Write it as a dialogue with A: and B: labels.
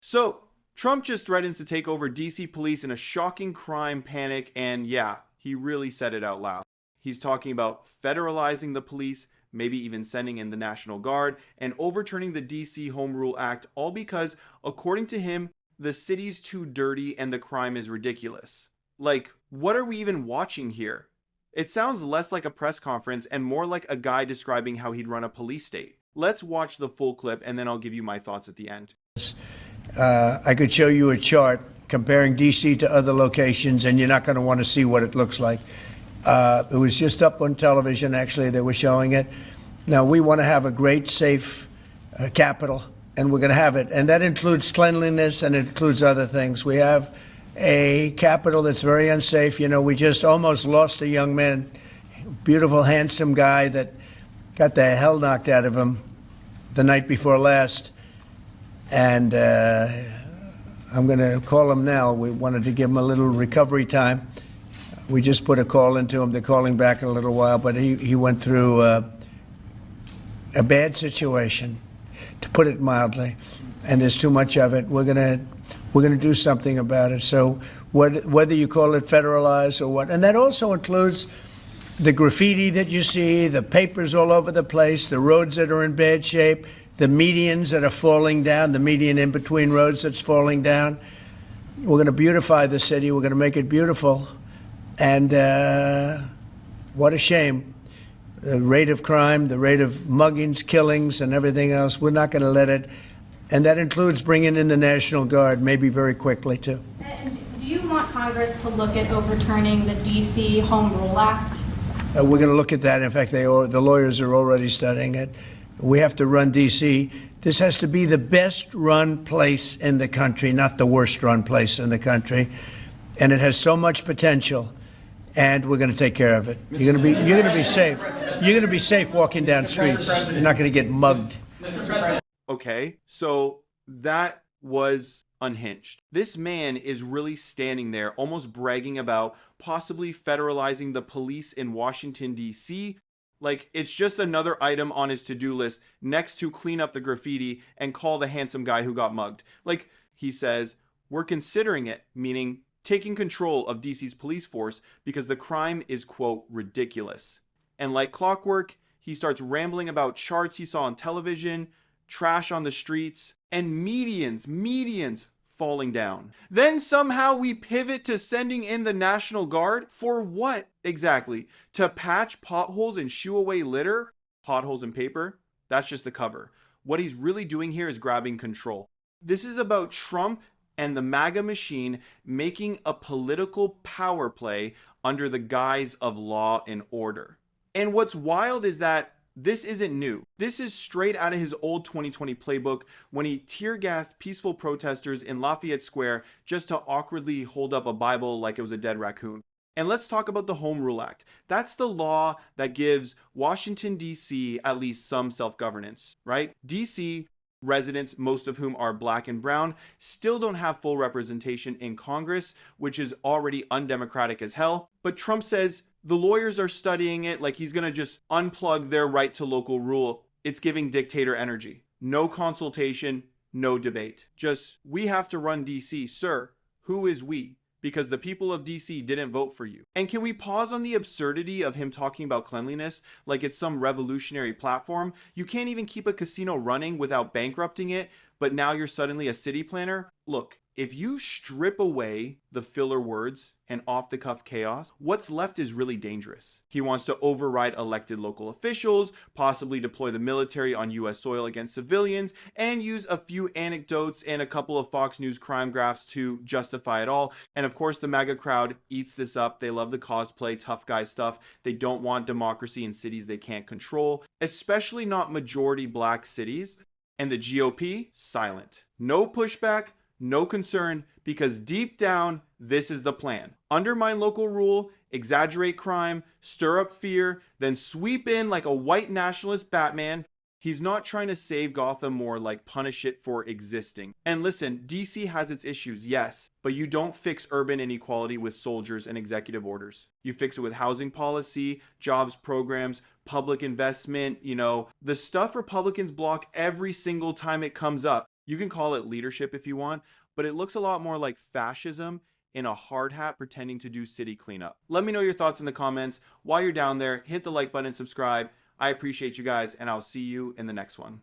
A: So, Trump just threatens to take over DC police in a shocking crime panic, and yeah, he really said it out loud. He's talking about federalizing the police, maybe even sending in the National Guard, and overturning the DC Home Rule Act, all because, according to him, the city's too dirty and the crime is ridiculous. Like, what are we even watching here? It sounds less like a press conference and more like a guy describing how he'd run a police state. Let's watch the full clip and then I'll give you my thoughts at the end.
B: I could show you a chart comparing D.C. to other locations, and you're not going to want to see what it looks like. It was just up on television, actually, they were showing it. Now, we want to have a great, safe capital, and we're going to have it. And that includes cleanliness and it includes other things. We have a capital that's very unsafe. You know, we just almost lost a young man, beautiful, handsome guy that got the hell knocked out of him the night before last. And I'm going to call him now. We wanted to give him a little recovery time. We just put a call into him. They're calling back in a little while, but he went through a bad situation, to put it mildly, and there's too much of it. We're gonna do something about it. So whether you call it federalized or what, and that also includes the graffiti that you see, the papers all over the place, the roads that are in bad shape, the medians that are falling down, the median in between roads that's falling down. We're going to beautify the city. We're going to make it beautiful. And what a shame. The rate of crime, the rate of muggings, killings, and everything else, we're not going to let it. And that includes bringing in the National Guard, maybe very quickly, too.
C: And do you want Congress to look at overturning the D.C. Home Rule Act?
B: We're going to look at that. In fact, the lawyers are already studying it. We have to run D.C. This has to be the best run place in the country, not the worst run place in the country. And it has so much potential, and we're going to take care of it. You're going to be safe. You're going to be safe walking down streets. You're not going to get mugged.
A: Okay, so that was unhinged. This man is really standing there, almost bragging about possibly federalizing the police in Washington, D.C., like it's just another item on his to-do list next to clean up the graffiti and call the handsome guy who got mugged. Like he says, we're considering it, meaning taking control of DC's police force because the crime is, quote, ridiculous. And like clockwork, he starts rambling about charts he saw on television, trash on the streets, and medians falling down. Then somehow we pivot to sending in the National Guard. For what exactly? To patch potholes and shoo away litter? Potholes and paper? That's just the cover. What he's really doing here is grabbing control. This is about Trump and the MAGA machine making a political power play under the guise of law and order. And what's wild is that this isn't new. This is straight out of his old 2020 playbook when he tear-gassed peaceful protesters in Lafayette Square just to awkwardly hold up a Bible like it was a dead raccoon. And let's talk about the Home Rule Act. That's the law that gives Washington, D.C. at least some self-governance, right? D.C. residents, most of whom are black and brown, still don't have full representation in Congress, which is already undemocratic as hell. But Trump says the lawyers are studying it like he's going to just unplug their right to local rule. It's giving dictator energy. No consultation, no debate. Just, we have to run DC. Sir, who is we? Because the people of DC didn't vote for you. And can we pause on the absurdity of him talking about cleanliness like it's some revolutionary platform? You can't even keep a casino running without bankrupting it, but now you're suddenly a city planner? Look, if you strip away the filler words and off-the-cuff chaos, what's left is really dangerous. He wants to override elected local officials, possibly deploy the military on US soil against civilians, and use a few anecdotes and a couple of Fox News crime graphs to justify it all. And of course, the MAGA crowd eats this up. They love the cosplay, tough guy stuff. They don't want democracy in cities they can't control, especially not majority black cities. And the GOP, silent. No pushback, no concern, because deep down, this is the plan. Undermine local rule, exaggerate crime, stir up fear, then sweep in like a white nationalist Batman. He's not trying to save Gotham or like punish it for existing. And listen, DC has its issues, yes, but you don't fix urban inequality with soldiers and executive orders. You fix it with housing policy, jobs programs, public investment, the stuff Republicans block every single time it comes up. You can call it leadership if you want, but it looks a lot more like fascism in a hard hat pretending to do city cleanup. Let me know your thoughts in the comments. While you're down there, hit the like button and subscribe. I appreciate you guys, and I'll see you in the next one.